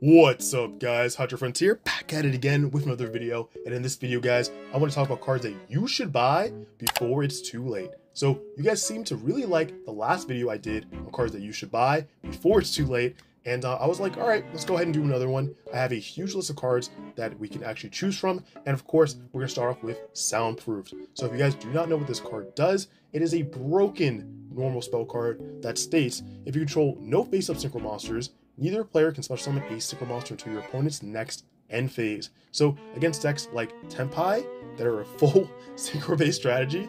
What's up, guys? HOTSHOTFRONTIER back at it again with another video. And in this video, guys, I want to talk about cards that you should buy before it's too late. So you guys seem to really like the last video I did on cards that you should buy before it's too late. And I was like, all right, let's go ahead and do another one. I have a huge list of cards that we can actually choose from. And of course, we're going to start off with Soundproofed. So if you guys do not know what this card does, it is a broken normal spell card that states, if you control no face-up synchro monsters, neither player can special summon a synchro monster until your opponent's next end phase. So against decks like Tempai that are a full synchro-based strategy,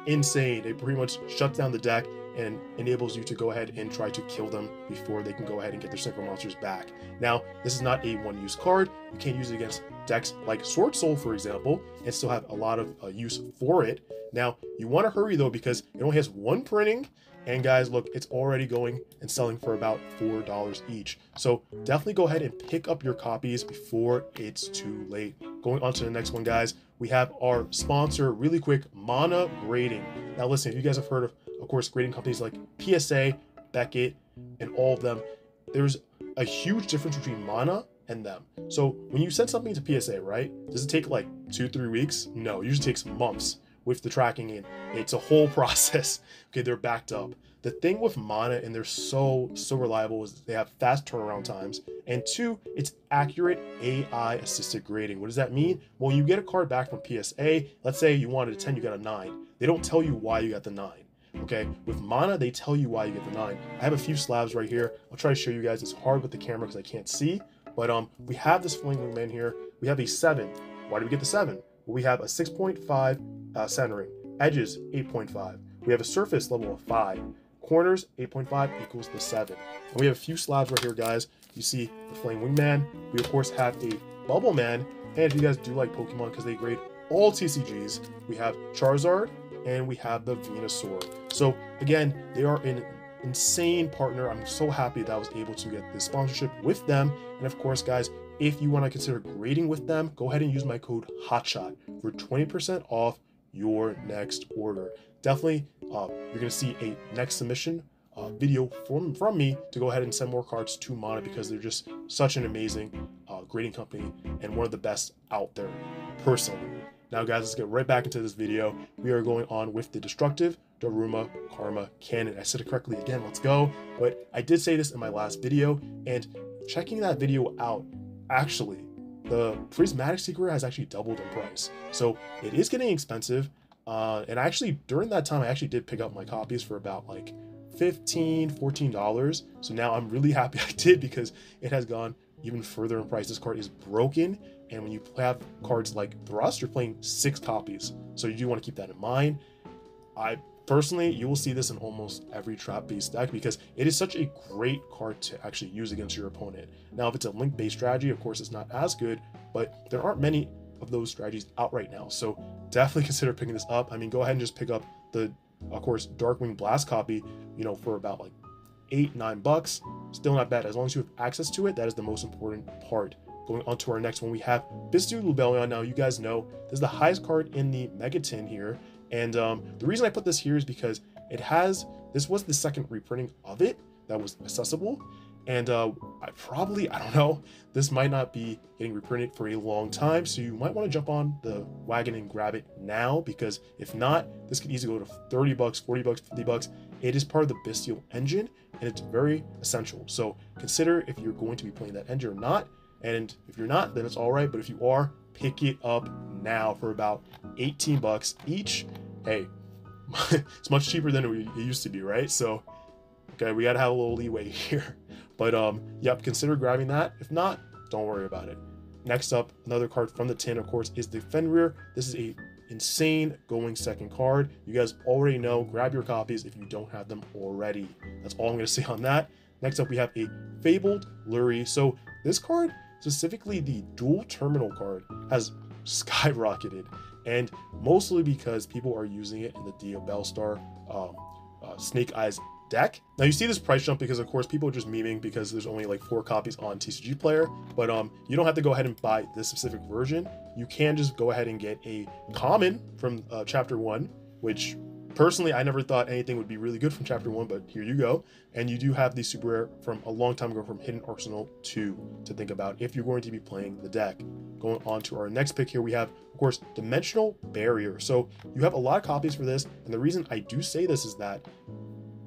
insane. It pretty much shuts down the deck and enables you to go ahead and try to kill them before they can go ahead and get their synchro monsters back. Now, this is not a one-use card. You can't use it against decks like Sword Soul, for example, and still have a lot of use for it. Now, you want to hurry though, because it only has one printing. And guys, look, it's already going and selling for about $4 each. So definitely go ahead and pick up your copies before it's too late. Going on to the next one, guys, we have our sponsor, really quick, Mana Grading. Now listen, if you guys have heard of course, grading companies like PSA, Beckett, and all of them, there's a huge difference between Mana and them. So when you send something to PSA, right, does it take like 2-3 weeks? No, it usually takes months. With the tracking in, it's a whole process. Okay, they're backed up. The thing with Mana, and they're so reliable, is they have fast turnaround times, and two, it's accurate AI assisted grading. What does that mean? Well, when you get a card back from PSA, let's say you wanted a 10, you got a 9. They don't tell you why you got the 9. Okay, with Mana, they tell you why you get the 9. I have a few slabs right here. I'll try to show you guys. It's hard with the camera because I can't see, but we have this Flame Wingman here. We have a 7. Why do we get the 7? Well, we have a 6.5 centering, edges 8.5. We have a surface level of 5, corners 8.5 equals the 7. And we have a few slabs right here, guys. You see the Flame Wingman. We of course have a Bubble Man, and if you guys do like Pokemon because they grade all TCGs, we have Charizard and we have the Venusaur. So again, they are an insane partner. I'm so happy that I was able to get this sponsorship with them. And of course, guys, if you want to consider grading with them, go ahead and use my code HOTSHOT for 20% off your next order. Definitely, you're going to see a next submission video from me to go ahead and send more cards to Mana because they're just such an amazing grading company and one of the best out there, personally. Now, guys, let's get right back into this video. We are going on with the Destructive Daruma Karma Canon. I said it correctly again, let's go. But I did say this in my last video, and checking that video out, actually, the Prismatic Secret has actually doubled in price. So it is getting expensive. And actually, during that time, I actually did pick up my copies for about like $15–14. So now I'm really happy I did because it has gone even further in price. This card is broken. And when you have cards like Thrust, you're playing 6 copies. So you do want to keep that in mind. Personally, you will see this in almost every trap-based deck because it is such a great card to actually use against your opponent. Now, if it's a link-based strategy, of course, it's not as good, but there aren't many of those strategies out right now. So definitely consider picking this up. I mean, go ahead and just pick up the, of course, Darkwing Blast copy, you know, for about like $8–9. Still not bad. As long as you have access to it, that is the most important part. Going on to our next one, we have Bisal Lubellion. Now, you guys know this is the highest card in the Mega Tin here. And the reason I put this here is because this was the second reprinting of it that was accessible. And I don't know, this might not be getting reprinted for a long time. So you might want to jump on the wagon and grab it now, because if not, this could easily go to $30, $40, $50. It is part of the Bisal engine and it's very essential. So consider if you're going to be playing that engine or not. And if you're not, then it's all right. But if you are, pick it up now for about $18 each. Hey, it's much cheaper than it used to be, right? So, okay, we gotta have a little leeway here. But yep, consider grabbing that. If not, don't worry about it. Next up, another card from the tin, of course, is the Fenrir. This is a insane going second card. You guys already know. Grab your copies if you don't have them already. That's all I'm gonna say on that. Next up, we have a Fabled Lurie. So this card, specifically the dual terminal card, has skyrocketed, and mostly because people are using it in the Dio Bellstar Snake Eyes deck. Now you see this price jump because of course people are just memeing because there's only like 4 copies on TCG Player, but you don't have to go ahead and buy this specific version. You can just go ahead and get a common from chapter 1, which Personally, I never thought anything would be really good from Chapter 1, but here you go. And you do have the super rare from a long time ago from Hidden Arsenal 2 to think about if you're going to be playing the deck. Going on to our next pick here, we have, of course, Dimensional Barrier. So you have a lot of copies for this, and the reason I do say this is that,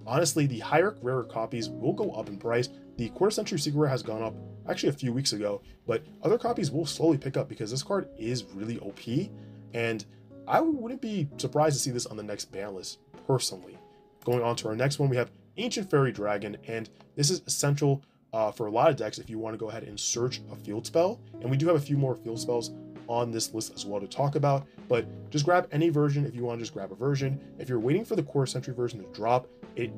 honestly, the higher, rarer copies will go up in price. The Quarter Century Secret Rare has gone up actually a few weeks ago, but other copies will slowly pick up because this card is really OP, and I wouldn't be surprised to see this on the next ban list, personally. Going on to our next one, we have Ancient Fairy Dragon, and this is essential for a lot of decks if you want to go ahead and search a field spell. And we do have a few more field spells on this list as well to talk about, but just grab any version if you want to just grab a version. If you're waiting for the Quarter Century version to drop, it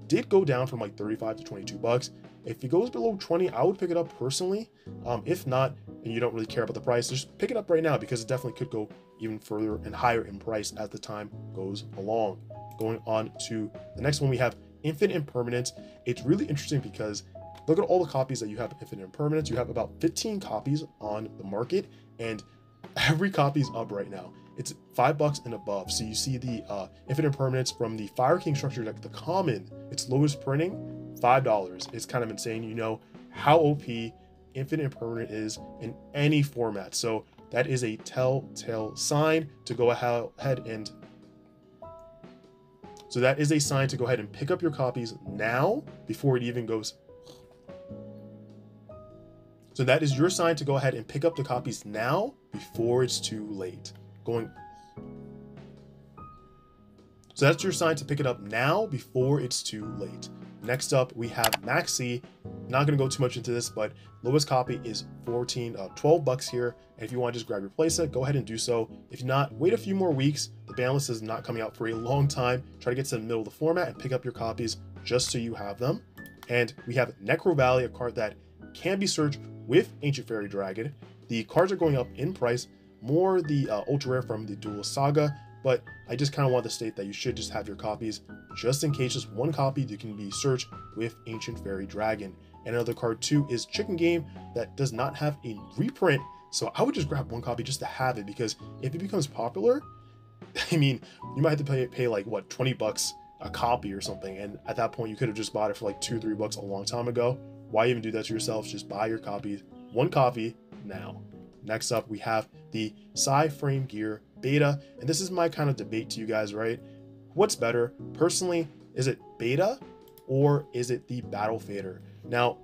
did go down from like 35 to 22 bucks. If it goes below 20, I would pick it up personally. If not, and you don't really care about the price, just pick it up right now because it definitely could go even further and higher in price as the time goes along. Going on to the next one, we have Infinite Impermanence. It's really interesting because look at all the copies that you have of Infinite Impermanence. You have about 15 copies on the market, and every copy is up right now. It's $5 and above. So you see the Infinite Impermanence from the Fire King structure deck, the common, its lowest printing, $5. It's kind of insane. You know how OP Infinite Impermanent is in any format. So that is a telltale sign to go ahead and pick up your copies now before it even goes. So that is your sign to go ahead and pick up the copies now before it's too late. So that's your sign to pick it up now before it's too late. Next up, we have Maxi. Not going to go too much into this, but lowest copy is 12 bucks here. And if you want to just grab your playset, go ahead and do so. If not, wait a few more weeks. The ban list is not coming out for a long time. Try to get to the middle of the format and pick up your copies just so you have them. And we have Necro Valley, a card that can be searched with Ancient Fairy Dragon. The cards are going up in price, more the ultra rare from the Duelist Saga, but I just kind of want to state that you should just have your copies just in case just one copy that can be searched with Ancient Fairy Dragon. And another card too is Chicken Game that does not have a reprint, so I would just grab one copy just to have it, because if it becomes popular, I mean, you might have to pay like what, 20 bucks a copy or something, and at that point you could have just bought it for like 2-3 bucks a long time ago. Why even do that to yourself? Just buy your copies, one copy now. Next up, we have the Frame Gear Beta, and this is my kind of debate to you guys, right? What's better? Personally, is it Beta or is it the Battle Fader? Now,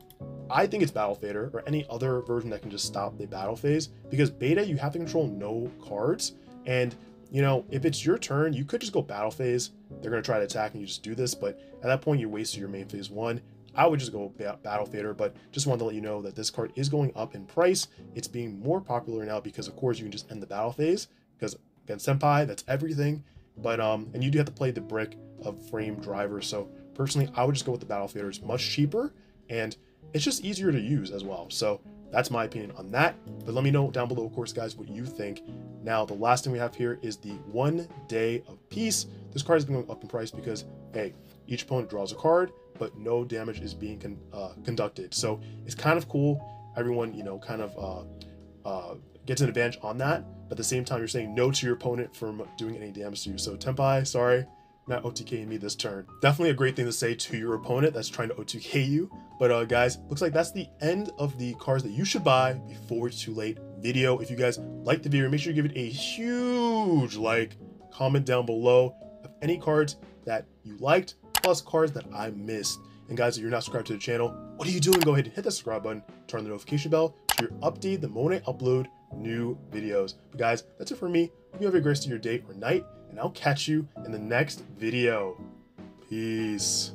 I think it's Battle Fader or any other version that can just stop the battle phase, because Beta, you have to control no cards, and you know, if it's your turn, you could just go battle phase. They're going to try to attack and you just do this, but at that point you wasted your main phase one. I would just go Battle Fader, but just wanted to let you know that this card is going up in price. It's being more popular now because, of course, you can just end the battle phase, because against Senpai, that's everything. But and you do have to play the brick of frame driver. So personally, I would just go with the Battle Fader. It's much cheaper and it's just easier to use as well. So that's my opinion on that. But let me know down below, of course, guys, what you think. Now, the last thing we have here is the 1 Day of Peace. This card has been going up in price because, hey, each opponent draws a card, but no damage is being conducted. So it's kind of cool. Everyone, you know, kind of gets an advantage on that. But at the same time, you're saying no to your opponent from doing any damage to you. So Tenpai, sorry, not OTKing me this turn. Definitely a great thing to say to your opponent that's trying to OTK you. But guys, looks like that's the end of the cards that you should buy before it's too late video. If you guys liked the video, make sure you give it a huge like, comment down below of any cards that you liked, plus cards that I missed. And guys, if you're not subscribed to the channel, what are you doing? Go ahead and hit that subscribe button, turn on the notification bell so you're updated the moment I upload new videos. But guys, that's it for me. Hope you have a great rest of your day or night, and I'll catch you in the next video. Peace.